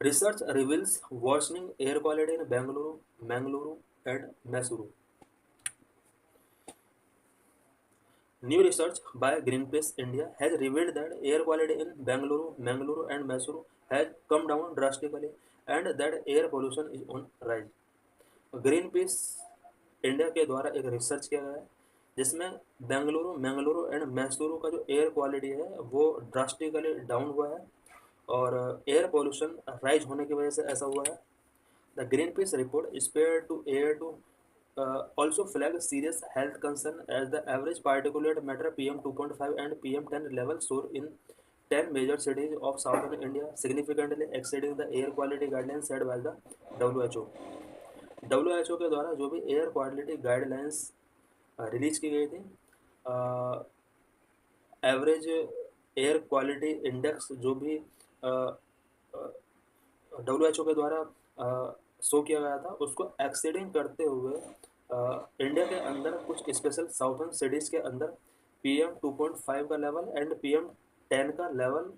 Research reveals worsening air quality in Mangaluru and Mysuru. New research by Greenpeace India has revealed that air quality in Mangaluru and Mysuru has come down drastically and that air pollution is on rise. Green peas India के द्वारा एक research किया गया है जिसमें Bengaluru and Mysuru का जो air quality है वो ड्रास्टिकली डाउन हुआ है और एयर पोल्यूशन राइज होने की वजह से ऐसा हुआ है. The Greenpeace report spare to air to also flag serious health concern as the average particulate matter PM2.5 and PM10 level soar in 10 major cities of southern India, significantly exceeding the air quality guidelines set by the WHO. WHO के द्वारा जो भी air quality guidelines release की गई थी, average air quality index जो भी WHO के द्वारा शो किया गया था उसको एक्सीडिंग करते हुए इंडिया के अंदर कुछ स्पेशल साउथर्न सिटीज़ के अंदर PM2.5 का लेवल एंड PM10 का level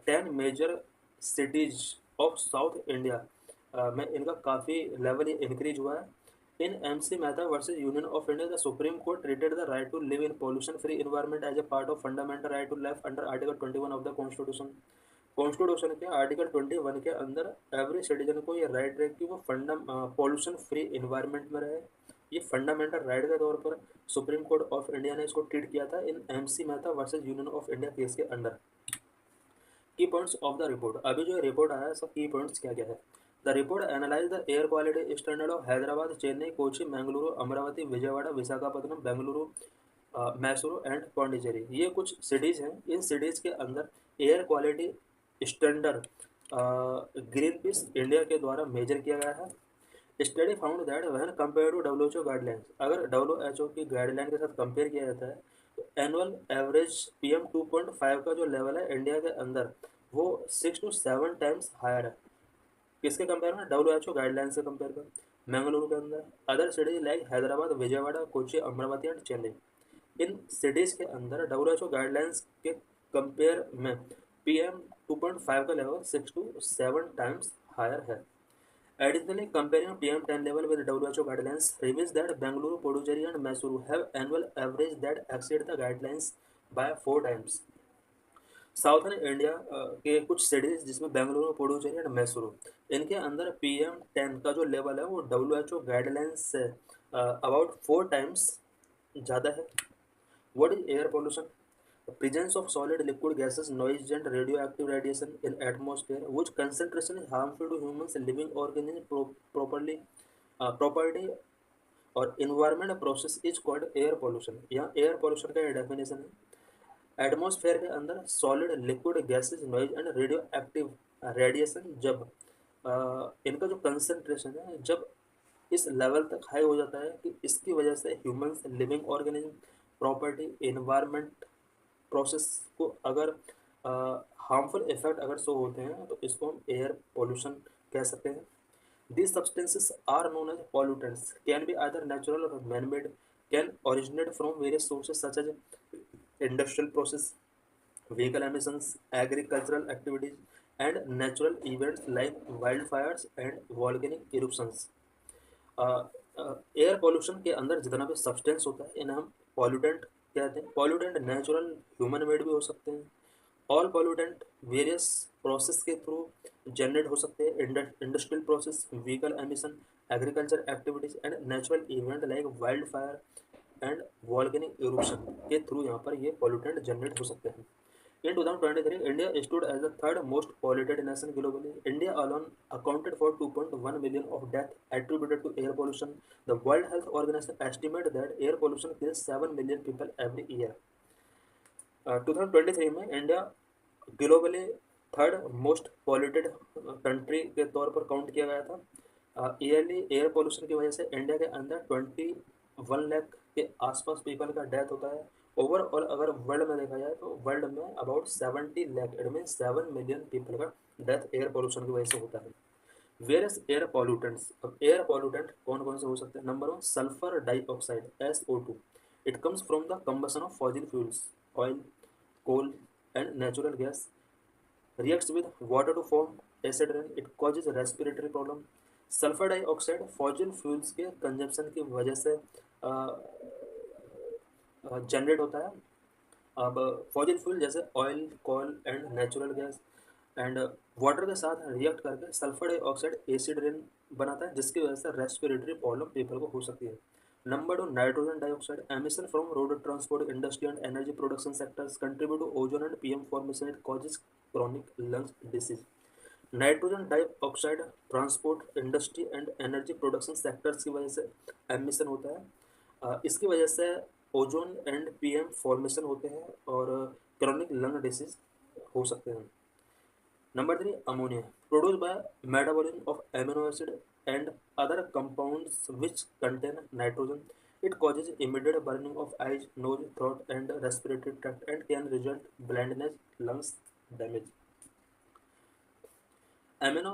10 major cities of south India में इनका काफ़ी लेवल इंक्रीज हुआ है. In MC Mehta versus Union of India, the Supreme Court treated the right to live in pollution-free environment as a part of fundamental right to life under Article 21 of the Constitution. Constitution के article 21 के अंदर every citizen को ये right है कि वो pollution free environment में रहे. ये फंडामेंटल राइट के तौर पर सुप्रीम कोर्ट ऑफ इंडिया ने इसको ट्रीट किया था इन MC Mehta versus union of India case के अंदर. की पॉइंट्स ऑफ द रिपोर्ट. अभी जो रिपोर्ट आया है सब की पॉइंट्स क्या क्या है. The report analyse the air quality standard of Hyderabad, Chennai, Kochi, Mangaluru, Amaravati, Vijayawada, Visakhapatnam, Bengaluru, Mysuru and Pondicherry. ये कुछ सिटीज़ हैं. इन सिटीज़ के अंदर air quality standard Greenpeace India के द्वारा मेजर किया गया है. Study found that when compare to WHO guidelines, अगर WHO की गाइडलाइन के साथ कंपेयर किया जाता है तो एनुअल एवरेज PM2.5 का जो लेवल है इंडिया के अंदर वो 6 to 7 टाइम्स हायर है. किसके कंपेयर में? WHO गाइडलाइन से कंपेयर कर. मैंगलुरु के अंदर other cities like Hyderabad, Vijayawada, Kochi, Amravati and Chennai. In cities के अंदर WHO गाइडलाइंस के कंपेयर में PM2.5 का लेवल 6 to 7 टाइम्स हायर है. Additionally, comparing PM10 level with WHO guidelines reveals that Bengaluru, Puducherry and Mysuru have annual average that exceed the guidelines by 4 times. Southern India के कुछ cities जिसमें Bengaluru, Puducherry and Mysuru, इनके अंदर PM10 का जो level है वो WHO guidelines say about 4 times ज़्यादा है. What is air pollution? The presence of solid liquid gases, noise and radioactive radiation in atmosphere, which concentration is harmful to humans, living organisms, property और environment process is called air pollution. यहाँ air pollution का definition है. Atmosphere के अंदर solid liquid gases, noise and radio active radiation जब इनका जो concentration है जब इस लेवल तक हाई हो जाता है कि इसकी वजह से humans, living organism, property, environment process को अगर हार्मफुल इफेक्ट अगर शो होते हैं तो इसको हम एयर पोल्यूशन कह सकते हैं. These substances are known as pollutants, can be either natural or man-made, can originate from various sources such as industrial process, vehicle emissions, agricultural activities, and natural events like wildfires and volcanic eruptions. Air pollution के अंदर जितना भी substance होता है इन्हें हम pollutant कहते हैं. पॉल्यूटेंट नेचुरल ह्यूमन मेड भी हो सकते हैं. ऑल पॉल्यूटेंट वेरियस प्रोसेस के थ्रू जनरेट हो सकते हैं. Industrial process, vehicle emission, agriculture activities and natural event like wildfire and volcanic eruption के थ्रू यहाँ पर ये पॉल्यूटेंट जनरेट हो सकते हैं. In 2023, India stood as the third most polluted nation globally. India alone accounted for 2.1 million of deaths attributed to air pollution. The World Health Organization estimated that air pollution kills 7 million people every year. 2023 में India globally third most polluted country के तौर पर count किया गया था. Yearly air pollution की वजह से इंडिया के अंदर 21 लाख के आसपास पीपल का डेथ होता है. ओवरऑल अगर वर्ल्ड में देखा जाए तो वर्ल्ड में about 70 lakh, it mean 7 million people का डेथ एयर पोल्यूशन की वजह से होता है. Various air pollutants. अब एयर पॉल्यूटेंट कौन कौन से हो सकते हैं? Number 1, sulphur dioxide SO2. It comes from the combustion of fossil fuels, oil, coal and natural gas. reacts with water to form acid rain, it causes respiratory problem. Sulphur dioxide fossil fuels के consumption की वजह से generate होता है। अब fossil fuel जैसे oil, coal and natural gas and water के साथ रिएक्ट करके सल्फर डाइऑक्साइड एसिड रेन बनाता है, जिसकी वजह से रेस्पिरेटरी प्रॉब्लम पीपल को हो सकती है। Number 2, nitrogen dioxide emission from road transport industry and energy production sectors contribute to ozone and PM formation, it causes chronic lungs disease. Nitrogen dioxide transport industry and energy production sectors की वजह से emission होता है। इसकी वजह से ozone and PM formation होते हैं और क्रॉनिक लंग डिसीज हो सकते हैं। Number 3, ammonia produce by metabolism of amino acid and other compounds which contain nitrogen, it causes immediate burning of eyes, nose, throat and respiratory tract and can result blindness, lungs damage. Amino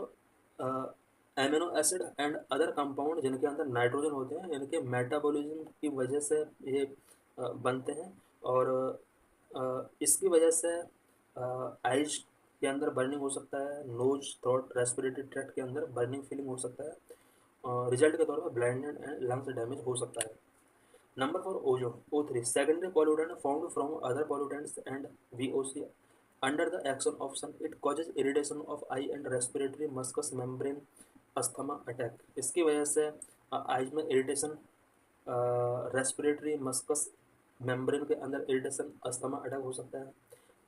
amino acid and other compound जिनके अंदर nitrogen होते हैं, इनके metabolism की वजह से ये बनते हैं और इसकी वजह से आइज के अंदर बर्निंग हो सकता है, नोज, थ्रोट, रेस्पिरेटरी ट्रैक्ट के अंदर बर्निंग फीलिंग हो सकता है, रिजल्ट के तौर पर ब्लाइंडनेस एंड लंग्स डैमेज हो सकता है। Number 4, ozone O3 secondary pollutant found from other pollutants and VOC under the action of sun, it causes irritation of eye and respiratory mucous membrane, asthma attack. इसकी वजह से eyes में irritation, respiratory मस्कस membrane के अंदर irritation, asthma attack हो सकता है।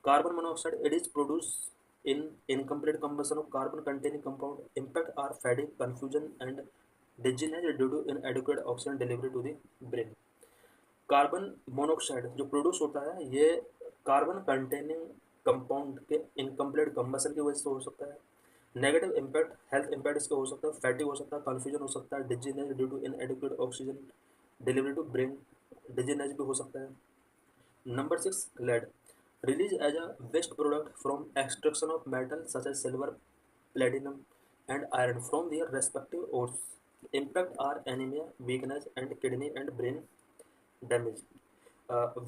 Carbon monoxide, it is produce in incomplete combustion of carbon containing compound, impact are fatigue, confusion and dizziness due to inadequate oxygen delivery to the brain। Carbon monoxide जो produce होता है ये carbon containing compound के incomplete combustion की वजह से हो सकता है। नेगेटिव इम्पैक्ट, हेल्थ इम्पैक्ट इसका हो सकता है, फैटिग हो सकता है, कन्फ्यूजन हो सकता है, dizziness due to inadequate oxygen delivery to brain, dizziness भी हो सकता है। Number 6, lead release as a waste product from extraction of metal such as silver, platinum and iron from their respective ores, impact are anaemia, weakness and kidney and brain damage.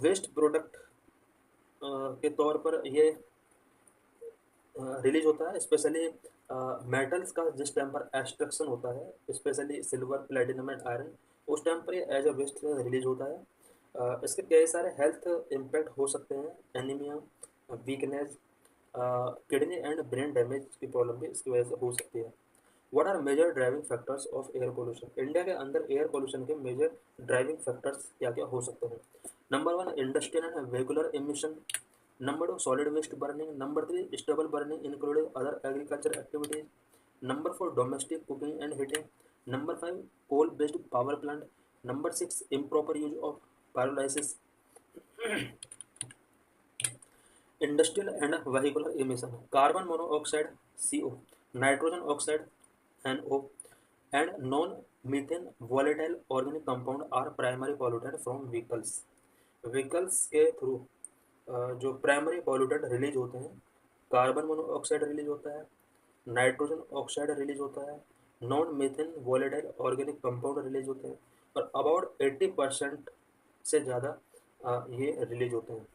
Waste product के तौर पर ये release होता है, specially metals का जिस time पर extraction होता है, specially silver, platinum and iron, उस टाइम पर ये एज अ वेस्ट रिलीज होता है। इसके कई सारे हेल्थ इम्पैक्ट हो सकते हैं, anaemia, weakness, kidney and brain damage की प्रॉब्लम भी इसकी वजह से हो सकती है। What are major driving factors of air pollution, India के अंदर एयर पोल्यूशन के मेजर ड्राइविंग फैक्टर्स क्या क्या हो सकते हैं। Number 1, industrial and vehicular emission. Number 2, solid waste burning. Number 3, stubble burning including other agriculture activities. Number 4, domestic cooking and heating. Number 5, coal-based power plant. Number 6, improper use of pyrolysis. Industrial and vehicular emission. Carbon monoxide CO, nitrogen oxide NO, and non-methane volatile organic compound are primary pollutant from vehicles. Vehicles के through जो primary pollutant release होते हैं, carbon monoxide release होता है, nitrogen oxide release होता है, non methane volatile organic compound release होते हैं और अबाउट 80% से ज़्यादा ये रिलीज होते हैं।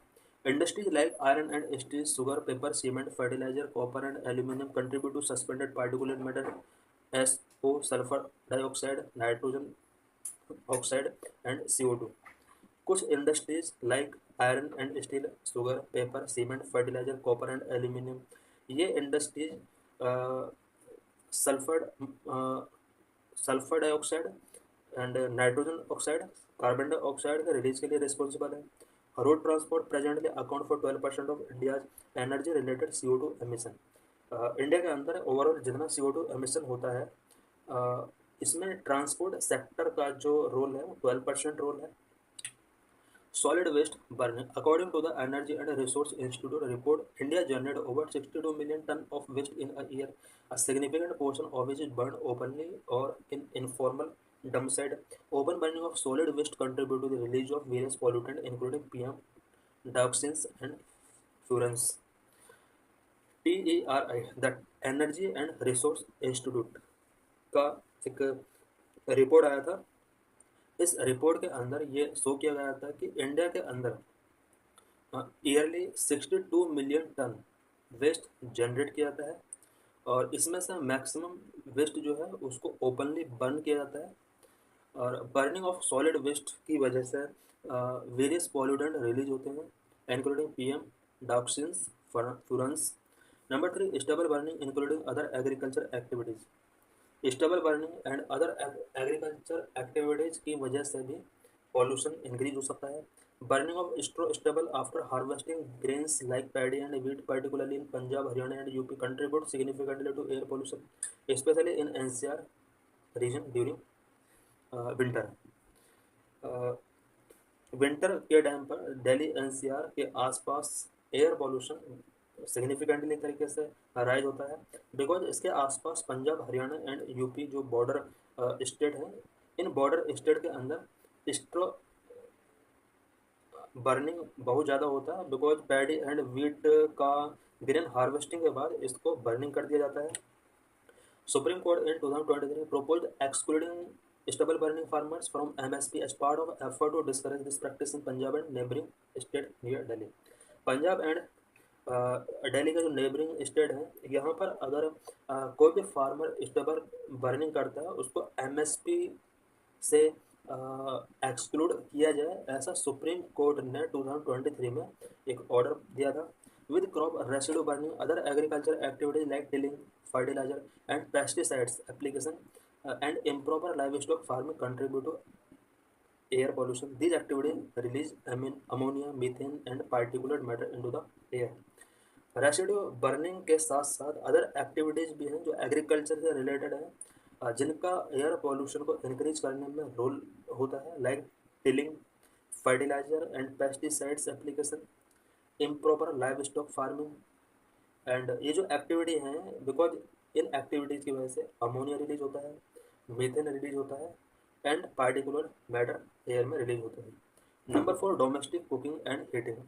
Industries like iron and steel, sugar, paper, cement, fertiliser, copper and aluminium contribute to suspended particulate matter SO, sulphur dioxide, nitrogen oxide and CO2। कुछ industries like iron and steel, sugar, paper, cement, fertiliser, copper and aluminium, ये industries sulphur sulphur dioxide and nitrogen oxide, carbon dioxide के release के लिए responsible है। Road transport presently account for 12% of India's energy related CO2 emission. India के अंदर overall जितना CO2 emission होता है, इसमें ट्रांसपोर्ट सेक्टर का जो रोल है वो 12% रोल है। Solid waste burning. According to the Energy and Resource Institute report, India generates over 62 million tons of waste in a year. A significant portion of which is burned openly or in informal dump site. Open burning of solid waste contribute to the release of various pollutants including PM, dioxins and furans. TERI, the Energy and Resource Institute का एक report आया था। इस report के अंदर ये show किया गया था कि इंडिया के अंदर yearly 62 million tonne waste generate किया जाता है और इसमें से मैक्सिमम वेस्ट जो है उसको ओपनली बर्न किया जाता है। और बर्निंग ऑफ सॉलिड वेस्ट की वजह से वेरियस पॉल्यूटेंट रिलीज होते हैं including PM, dioxins, furans. Number 3, stubble burning including other agriculture activities. Stubble burning and other agriculture activities की वजह से भी पॉल्यूशन इंक्रीज हो सकता है। Burning of straw stubble after harvesting grains like paddy and wheat particularly in Punjab, Haryana and UP contribute significantly to air pollution, especially in NCR region during winter. Winter के time पर Delhi NCR के आसपास air pollution significantly तरीके से rise होता है because इसके आसपास पंजाब, हरियाणा एंड यूपी जो बॉर्डर स्टेट हैं, इन बॉर्डर स्टेट के अंदर स्ट्रो बर्निंग बहुत ज़्यादा होता है बिकॉज पैडी एंड वीट का ग्रेन हार्वेस्टिंग के बाद इसको बर्निंग कर दिया जाता है। Supreme Court in 2023 proposed excluding stubble burning farmers from MSP as part of effort to discourage this practice in Punjab and neighboring state near Delhi. Punjab and Delhi का जो नेबरिंग स्टेट है यहाँ पर अगर कोई भी फार्मर स्टबल बर्निंग करता है उसको एमएसपी से एक्सक्लूड किया जाए, ऐसा सुप्रीम कोर्ट ने 2023 में एक ऑर्डर दिया था। With crop residue burning other agriculture activities like tilling, fertiliser and pesticides application and improper livestock farming contribute to air pollution. These activities release ammonia, methane and particulate matter into the air. Residue burning के साथ साथ other activities भी हैं जो agriculture से related है जिनका air pollution को इंक्रीज करने में रोल होता है, like tilling, fertiliser and pesticides application, improper live stock farming. And ये जो एक्टिविटी हैं बिकॉज इन एक्टिविटीज़ की वजह से अमोनिया रिलीज होता है, मीथेन रिलीज होता है एंड पार्टिकुलर मैटर एयर में रिलीज होते हैं। Number 4, domestic cooking and heating.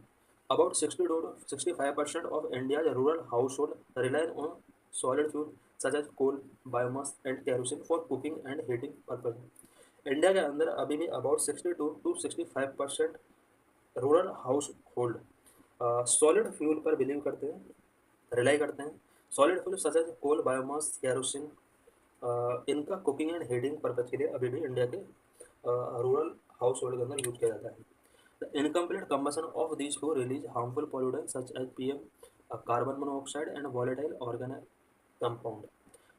About 60 to 65% of India's rural households rely on solid fuel such as coal, biomass and kerosene for cooking and heating purpose. India के अंदर अभी भी about 62 to 65% rural house hold solid fuel पर believe करते हैं, rely करते हैं। Solid fuel such as coal, biomass, kerosene, इनका कुकिंग एंड हीटिंग पर्पज के लिए अभी भी इंडिया के रूरल हाउस होल्ड के अंदर यूज किया जाता है। The incomplete combustion of these fuel release harmful pollutants such as PM, carbon monoxide and volatile organic compound.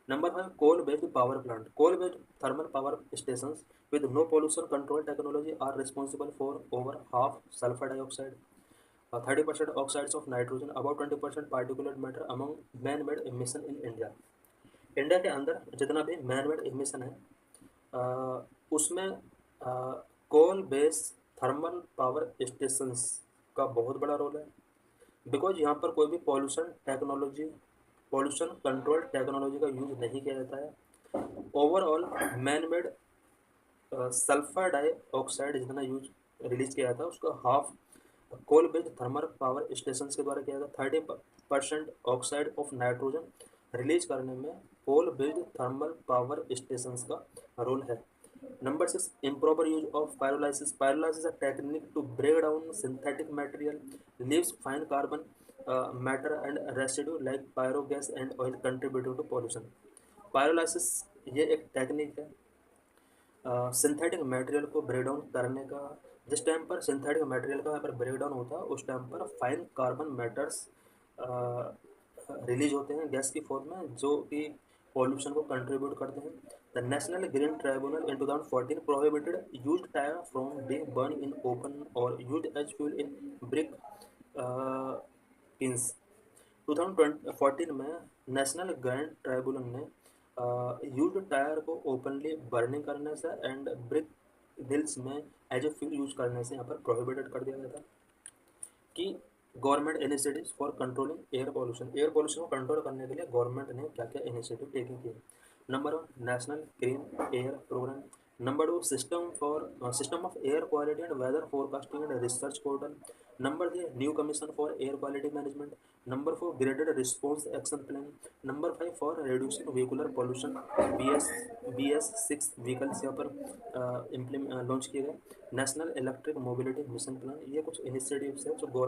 Number 5, coal-based power plant. Coal-based thermal power stations with no pollution control technology are responsible for over half sulfur dioxide, 30% oxides of nitrogen, about 20% particulate matter among man-made emission in India. India के अंदर जितना भी man-made emission है उसमें coal based thermal power stations का बहुत बड़ा role है बिकॉज यहाँ पर कोई भी पॉल्यूशन कंट्रोल टेक्नोलॉजी का यूज नहीं किया जाता है। Overall man made sulphur dioxide जितना यूज रिलीज किया था उसका half coal based thermal power station के द्वारा किया था। 30% ऑक्साइड ऑफ नाइट्रोजन रिलीज करने में coal based thermal power station का रोल है। Number 6, improper use of pyrolysis. Pyrolysis is a technique to break down synthetic material, leaves fine carbon matter and residue like pyrogas and oil contributing to pollution. Pyrolysis ये एक technique है synthetic material को break down करने का। जिस time पर synthetic material का यहाँ पर ब्रेक डाउन होता है उस टाइम पर फाइन कार्बन मैटर्स रिलीज होते हैं गैस की फॉर्म में जो कि पॉल्यूशन को कंट्रीब्यूट करते हैं। The national green tribunal in 2014 prohibited used tire from being burned in open or used as fuel in brick kilns. 2014 में नेशनल ग्रीन ट्राइब्यूनल ने यूज्ड टायर को ओपनली बर्निंग करने से एंड ब्रिक गिल्स में as a fuel use करने से यहाँ पर प्रोहिबिटेड कर दिया गया था कि government initiatives for controlling air pollution को कंट्रोल करने के लिए गवर्नमेंट ने क्या क्या इनिशिएटिव टेकिंग किए। Number 1, national clean air programme. Number 2, system of air quality and weather forecasting and research portal. Number 3, new commission for air quality management. Number 4, graded response action plan. Number 5, for reducing vehicular pollution BS6 vehicles यहाँ पर launch किए गए। National electric mobility mission plan. ये कुछ initiatives हैं जो government